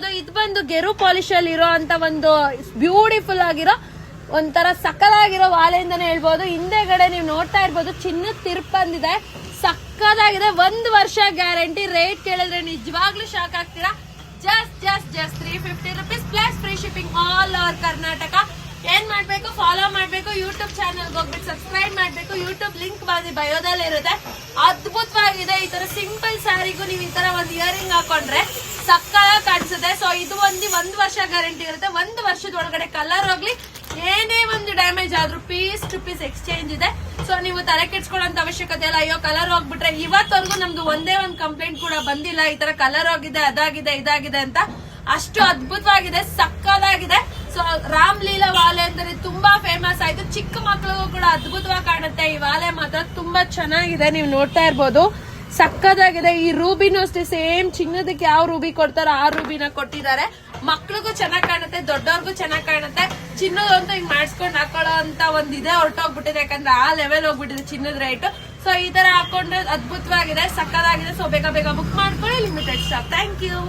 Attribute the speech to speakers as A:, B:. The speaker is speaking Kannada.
A: ಹೇಳ್ಬೋದು. ಇದು ಬಂದು ಗೆರು ಪಾಲಿಶ್ ಅಲ್ಲಿ ಇರೋ ಅಂತ ಒಂದು ಬ್ಯೂಟಿಫುಲ್ ಆಗಿರೋ ಒಂಥರ ಸಕ್ಕದಾಗಿರೋ ವಾಲೆಯಿಂದಾನೆ ಹೇಳ್ಬೋದು. ಹಿಂದೆಗಡೆ ನೀವು ನೋಡ್ತಾ ಇರ್ಬೋದು ಚಿನ್ನದ ತಿರುಪ್ ಬಂದಿದೆ, ಸಕ್ಕದಾಗಿದೆ. 1 ವರ್ಷ ಗ್ಯಾರಂಟಿ. ರೇಟ್ ಕೇಳಿದ್ರೆ ನಿಜವಾಗ್ಲೂ ಶಾಕ್ ಆಗ್ತೀರಾ. Just 350 rupees plus free shipping all over Karnataka. ಏನ್ ಮಾಡ್ಬೇಕು, ಫಾಲೋ ಮಾಡ್ಬೇಕು, ಯೂಟ್ಯೂಬ್ ಚಾನಲ್ ಹೋಗ್ಬಿಟ್ಟು ಸಬ್ಸ್ಕ್ರೈಬ್ ಮಾಡ್ಬೇಕು. ಯೂಟ್ಯೂಬ್ ಲಿಂಕ್ ಬಂದು ಬಯೋದಲ್ಲಿ ಇರುತ್ತೆ. ಅದ್ಭುತವಾಗಿದೆ. ಈ ತರ ಸಿಂಪಲ್ ಸ್ಯಾರಿಗೂ ನೀವು ಈ ತರ ಒಂದು ಇಯರಿಂಗ್ ಹಾಕೊಂಡ್ರೆ ಸಕ್ಕದಾಗಿ ಕಾಣಿಸುತ್ತೆ. ಸೊ ಇದು ಒಂದು 1 ವರ್ಷ ಗ್ಯಾರಂಟಿ ಇರುತ್ತೆ. 1 ವರ್ಷದ ಒಳಗಡೆ ಕಲರ್ ಹೋಗ್ಲಿ, ಏನೇ ಒಂದು ಡ್ಯಾಮೇಜ್ ಆದ್ರೂ ಪೀಸ್ ಟು ಪೀಸ್ ಎಕ್ಸ್ಚೇಂಜ್ ಇದೆ. ಸೊ ನೀವು ತಲೆ ಕೆಡ್ಸ್ಕೊಳ್ಳೋಂತ ಅವಶ್ಯಕತೆ ಇಲ್ಲ. ಅಯ್ಯೋ ಕಲರ್ ಹೋಗ್ಬಿಟ್ರೆ, ಇವತ್ತವರೆಗೂ ನಮ್ದು ಒಂದೇ ಒಂದು ಕಂಪ್ಲೇಂಟ್ ಕೂಡ ಬಂದಿಲ್ಲ ಈ ತರ ಕಲರ್ ಹೋಗಿದೆ, ಅದಾಗಿದೆ, ಇದಾಗಿದೆ ಅಂತ. ಅಷ್ಟು ಅದ್ಭುತವಾಗಿದೆ, ಸಕ್ಕದಾಗಿದೆ. ಸೊ ರಾಮ್ಲೀಲಾ ವಾಲೆ ಅಂದ್ರೆ ತುಂಬಾ ಫೇಮಸ್ ಆಯ್ತು. ಚಿಕ್ಕ ಮಕ್ಕಳಿಗೂ ಕೂಡ ಅದ್ಭುತವಾಗಿ ಕಾಣುತ್ತೆ ಈ ವಾಲೆ. ಮಾತ್ರ ತುಂಬಾ ಚೆನ್ನಾಗಿದೆ, ನೀವು ನೋಡ್ತಾ ಇರ್ಬೋದು. ಸಕ್ಕದಾಗಿದೆ. ಈ ರೂಬಿನೂ ಅಷ್ಟೇ ಸೇಮ್ ಚಿನ್ನದಕ್ಕೆ ಯಾವ ರೂಬಿ ಕೊಡ್ತಾರೋ ಆ ರೂಬಿನ ಕೊಟ್ಟಿದ್ದಾರೆ. ಮಕ್ಳಿಗೂ ಚೆನ್ನಾಗ್ ಕಾಣುತ್ತೆ, ದೊಡ್ಡವ್ರಿಗೂ ಚೆನ್ನಾಗ್ ಕಾಣುತ್ತೆ. ಚಿನ್ನದಂತೂ ಹಿಂಗ್ ಮಾಡಿಸ್ಕೊಂಡು ಹಾಕೊಳ್ಳೋ ಅಂತ ಒಂದ್ ಇದೆ ಹೊರಟೋಗ್ಬಿಟ್ಟಿದೆ, ಯಾಕಂದ್ರೆ ಆ ಲೆವೆಲ್ ಹೋಗ್ಬಿಟ್ಟಿದೆ ಚಿನ್ನದ ರೇಟ್. ಸೊ ಈ ತರ ಹಾಕೊಂಡ್ರೆ ಅದ್ಭುತವಾಗಿದೆ, ಸಕ್ಕದಾಗಿದೆ. ಸೊ ಬೇಗ ಬುಕ್ ಮಾಡ್ಕೊಳ್ಳಿ, ಲಿಮಿಟೆಡ್ ಸ್ಟಾಕ್. Thank you.